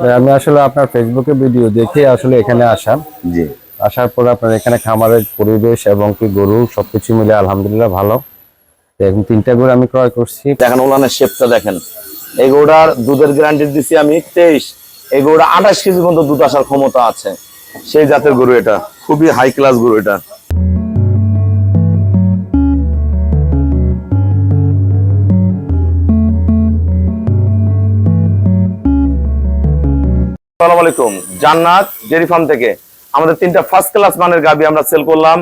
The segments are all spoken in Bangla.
আমি আসলে আপনার ফেসবুকে ভিডিও দেখে আসলে এখানে আসা। জি। আসার পর আপনার এখানে খামারের পরিবেশ এবং কি গরু সবকিছু মিলে আলহামদুলিল্লাহ ভালো। এখন 3টা গরু আমি ক্রয় করছি। দেখেন ওলানের শেপটা দেখেন। এই গরুটার দুধের গ্যারান্টি দিচ্ছি আমি 23। এই গরুটা 28 কেজি পর্যন্ত দুধ আসার ক্ষমতা আছে, সেই জাতের গরু। এটা খুবই হাই ক্লাস গরু। এটা আসসালামু আলাইকুম, জান্নাত ডেয়ারি ফার্ম থেকে আমাদের 3টা ফার্স্ট ক্লাস মানের গাভী আমরা সেল করলাম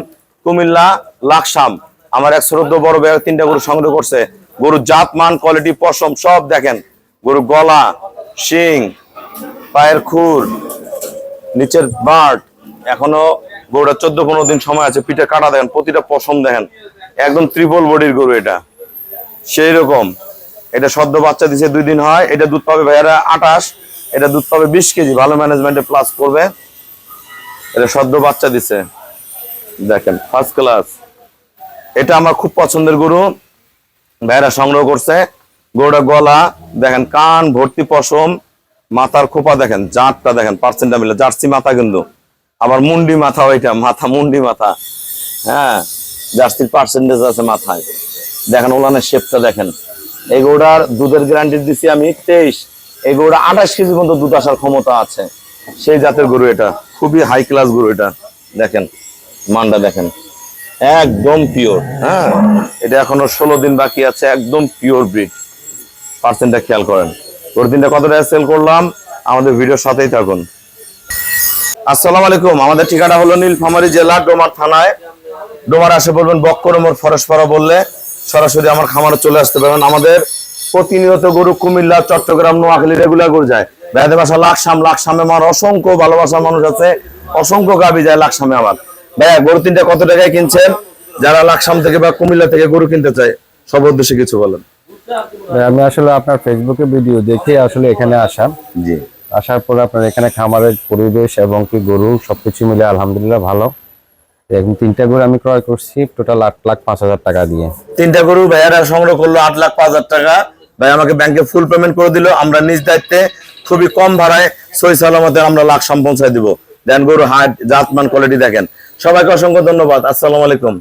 কুমিল্লা লাকসাম। আমার 114 বড় ভাই 3টা গরু সংগ্রহ করছে। গরুর জাত মান কোয়ালিটি পশম সব দেখেন। গরুর গলা, শিং, পায়ের খুর, নিচের বাট, এখনো গরুটা 14-15 দিন সময় আছে। পিঠে কাটা দেখেন, প্রতিটা পশম দেখেন, একদম ত্রিপল বডির গরু। এটা সেই রকম। এটা সদ্য বাচ্চা দিছে 2 দিন হয়। এটা দুধ পাবে ভাইয়ারা 28, এটা দুধ পাবে 20 কেজি, ভালো ম্যানেজমেন্টে প্লাস করবে। এটা সদ্য বাচ্চা দিছে, দেখেন ফার্স্ট ক্লাস। এটা আমার খুব পছন্দের গরু, ভাইয়ারা সংগ্রহ করছে। গরুটা গলা দেখেন, কান ভর্তি পশম, মাথার খোপা দেখেন, জাতটা দেখেন, পার্সেন্টটা মিলে জার্সি মাথা কিন্তু। আবার মুন্ডি মাথা, ওইটা মাথা মুন্ডি মাথা। হ্যাঁ, জার্সির পার্সেন্টেজ আছে মাথায়। দেখেন ওলানের শেপটা দেখেন। এই গরুটার দুধের গ্যারান্টি দিচ্ছি আমি 23। এই গরুটা 28 কেজি পর্যন্ত দুধ আসার ক্ষমতা আছে, সেই জাতের গরু। এটা খুবই হাই ক্লাস গরু। এটা দেখেন মানটা দেখেন, একদম পিওর। হ্যাঁ, এটা এখনো 16 দিন বাকি আছে, একদম পিওর ব্রিড। পার্সেন্টটা খেয়াল করেন। গরু 3টা কত টাকা সেল করলাম, আমাদের ভিডিওর সাথেই থাকুন। আসসালামু আলাইকুম, আমাদের ঠিকানা হলো নীলফামারী জেলা ডোমার থানায়। ডোমার আসে বলবেন বক্করমোর ফরেশপাড়া বললে সরাসরি আমার খামারে চলে আসতে পারবেন। আমাদের প্রতিনিয়ত গরু কুমিল্লা, চট্টগ্রাম, নোয়াখালী রেগুলার গরু যায়। ভাইদের বাসা লাকসামে আমার অসংখ্য ভালোবাসার মানুষ আছে, অসংখ্য গাবি যায় লাকসামে আমার। ভাইয়া গরু 3টা কত টাকায় কিনছেন? যারা লাকসাম থেকে বা কুমিল্লা থেকে গরু কিনতে চায় সব উদ্দেশ্যে কিছু বলেন। আমি আসলে আপনার ফেসবুকে ভিডিও দেখে আসলে এখানে আসা। জি। আসার পর আপনার এখানে খামারের পরিবেশ এবং কি গরু সবকিছু মিলে আলহামদুলিল্লাহ ভালো। এখন 3টা গরু আমি ক্রয় করছি টোটাল 8,05,000 টাকা দিয়ে। 3টা গরু ভাইয়ারা সংগ্রহ করলো 8,05,000 টাকা। ভাই আমাকে ব্যাংকে ফুল পেমেন্ট করে দিল। আমরা নিজ দায়িত্বে খুবই কম ভাড়ায় সহি সালামতে আমরা লাকসাম পৌঁছায় দিব। দেন গরু হাট, জাতমান, কোয়ালিটি দেখেন। সবাইকে অসংখ্য ধন্যবাদ। আসসালামু আলাইকুম।